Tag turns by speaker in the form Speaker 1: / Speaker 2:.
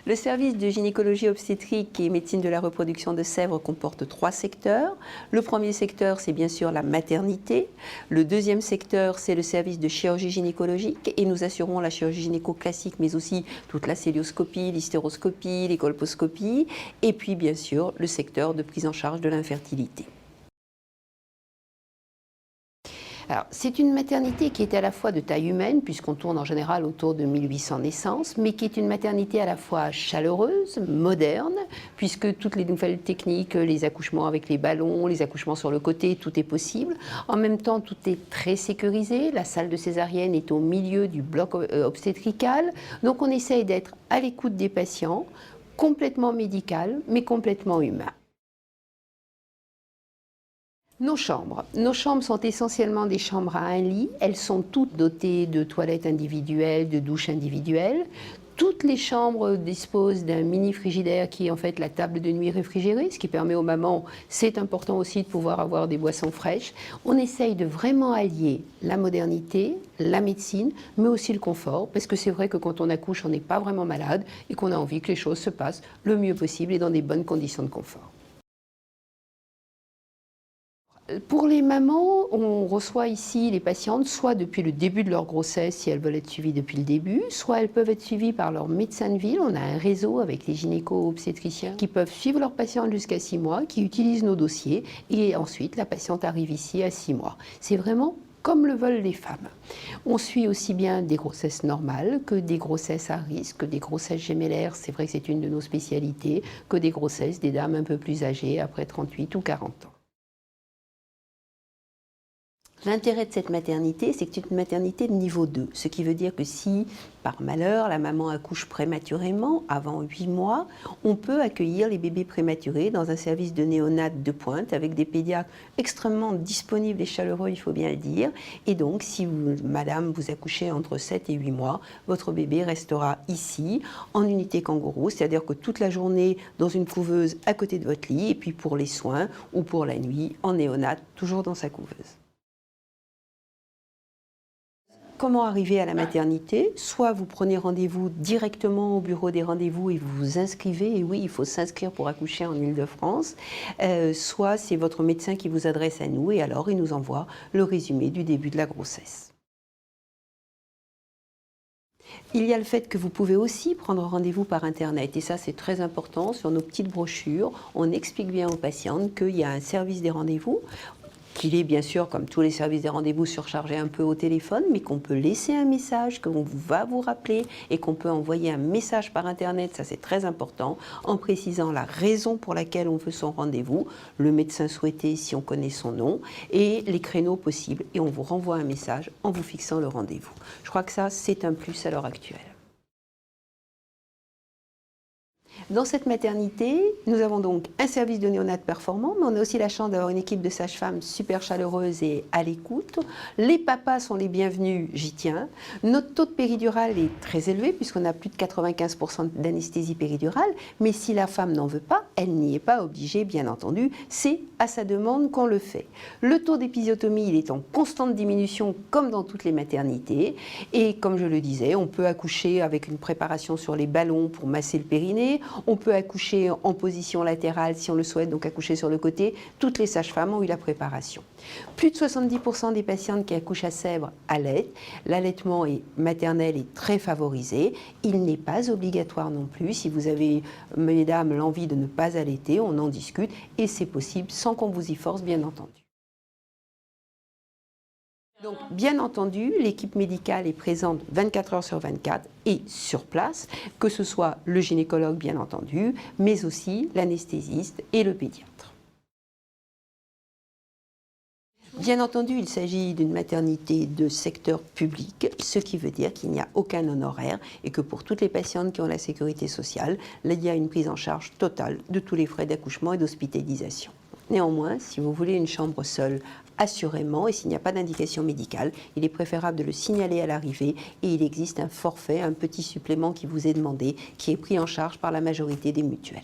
Speaker 1: Le service de gynécologie obstétrique et médecine de la reproduction de Sèvres comporte 3 secteurs. Le premier secteur, c'est bien sûr la maternité. Le deuxième secteur, c'est le service de chirurgie gynécologique et nous assurons la chirurgie gynéco classique, mais aussi toute la célioscopie, l'hystéroscopie, les colposcopies. Et puis, bien sûr, le secteur de prise en charge de l'infertilité. Alors, c'est une maternité qui est à la fois de taille humaine, puisqu'on tourne en général autour de 1800 naissances, mais qui est une maternité à la fois chaleureuse, moderne, puisque toutes les nouvelles techniques, les accouchements avec les ballons, les accouchements sur le côté, tout est possible. En même temps, tout est très sécurisé. La salle de césarienne est au milieu du bloc obstétrical. Donc, on essaye d'être à l'écoute des patients, complètement médical, mais complètement humain. Nos chambres sont essentiellement des chambres à un lit. Elles sont toutes dotées de toilettes individuelles, de douches individuelles. Toutes les chambres disposent d'un mini frigidaire qui est en fait la table de nuit réfrigérée, ce qui permet aux mamans, c'est important aussi de pouvoir avoir des boissons fraîches. On essaye de vraiment allier la modernité, la médecine, mais aussi le confort, parce que c'est vrai que quand on accouche, on n'est pas vraiment malade et qu'on a envie que les choses se passent le mieux possible et dans des bonnes conditions de confort. Pour les mamans, on reçoit ici les patientes soit depuis le début de leur grossesse, si elles veulent être suivies depuis le début, soit elles peuvent être suivies par leur médecin de ville. On a un réseau avec les gynéco-obstétriciens qui peuvent suivre leurs patientes jusqu'à 6 mois, qui utilisent nos dossiers et ensuite la patiente arrive ici à 6 mois. C'est vraiment comme le veulent les femmes. On suit aussi bien des grossesses normales que des grossesses à risque, que des grossesses gémellaires, c'est vrai que c'est une de nos spécialités, que des grossesses des dames un peu plus âgées, après 38 ou 40 ans. L'intérêt de cette maternité, c'est que c'est une maternité de niveau 2, ce qui veut dire que si, par malheur, la maman accouche prématurément, avant 8 mois, on peut accueillir les bébés prématurés dans un service de néonat de pointe avec des pédiatres extrêmement disponibles et chaleureux, il faut bien le dire. Et donc, si vous, madame, vous accouchez entre 7 et 8 mois, votre bébé restera ici, en unité kangourou, c'est-à-dire que toute la journée dans une couveuse à côté de votre lit, et puis pour les soins ou pour la nuit, en néonat, toujours dans sa couveuse. Comment arriver à la maternité? Soit vous prenez rendez-vous directement au bureau des rendez-vous et vous vous inscrivez, et oui, il faut s'inscrire pour accoucher en Île-de-France, soit c'est votre médecin qui vous adresse à nous et alors il nous envoie le résumé du début de la grossesse. Il y a le fait que vous pouvez aussi prendre rendez-vous par Internet et ça c'est très important. Sur nos petites brochures, on explique bien aux patientes qu'il y a un service des rendez-vous, qu'il est bien sûr, comme tous les services des rendez-vous, surchargé un peu au téléphone, mais qu'on peut laisser un message, qu'on va vous rappeler et qu'on peut envoyer un message par Internet, ça c'est très important, en précisant la raison pour laquelle on veut son rendez-vous, le médecin souhaité si on connaît son nom, et les créneaux possibles. Et on vous renvoie un message en vous fixant le rendez-vous. Je crois que ça, c'est un plus à l'heure actuelle. Dans cette maternité, nous avons donc un service de néonat performant, mais on a aussi la chance d'avoir une équipe de sages-femmes super chaleureuse et à l'écoute. Les papas sont les bienvenus, j'y tiens. Notre taux de péridurale est très élevé, puisqu'on a plus de 95% d'anesthésie péridurale, mais si la femme n'en veut pas, elle n'y est pas obligée, bien entendu. C'est à sa demande qu'on le fait. Le taux d'épisiotomie, il est en constante diminution, comme dans toutes les maternités. Et comme je le disais, on peut accoucher avec une préparation sur les ballons pour masser le périnée. On peut accoucher en position latérale si on le souhaite, donc accoucher sur le côté. Toutes les sages-femmes ont eu la préparation. Plus de 70% des patientes qui accouchent à Sèvres allaitent. L'allaitement maternel est très favorisé. Il n'est pas obligatoire non plus. Si vous avez, mesdames, l'envie de ne pas allaiter, on en discute et c'est possible sans qu'on vous y force, bien entendu. Donc, bien entendu, l'équipe médicale est présente 24 heures sur 24 et sur place, que ce soit le gynécologue, bien entendu, mais aussi l'anesthésiste et le pédiatre. Bien entendu, il s'agit d'une maternité de secteur public, ce qui veut dire qu'il n'y a aucun honoraire et que pour toutes les patientes qui ont la sécurité sociale, il y a une prise en charge totale de tous les frais d'accouchement et d'hospitalisation. Néanmoins, si vous voulez une chambre seule, assurément, et s'il n'y a pas d'indication médicale, il est préférable de le signaler à l'arrivée et il existe un forfait, un petit supplément qui vous est demandé, qui est pris en charge par la majorité des mutuelles.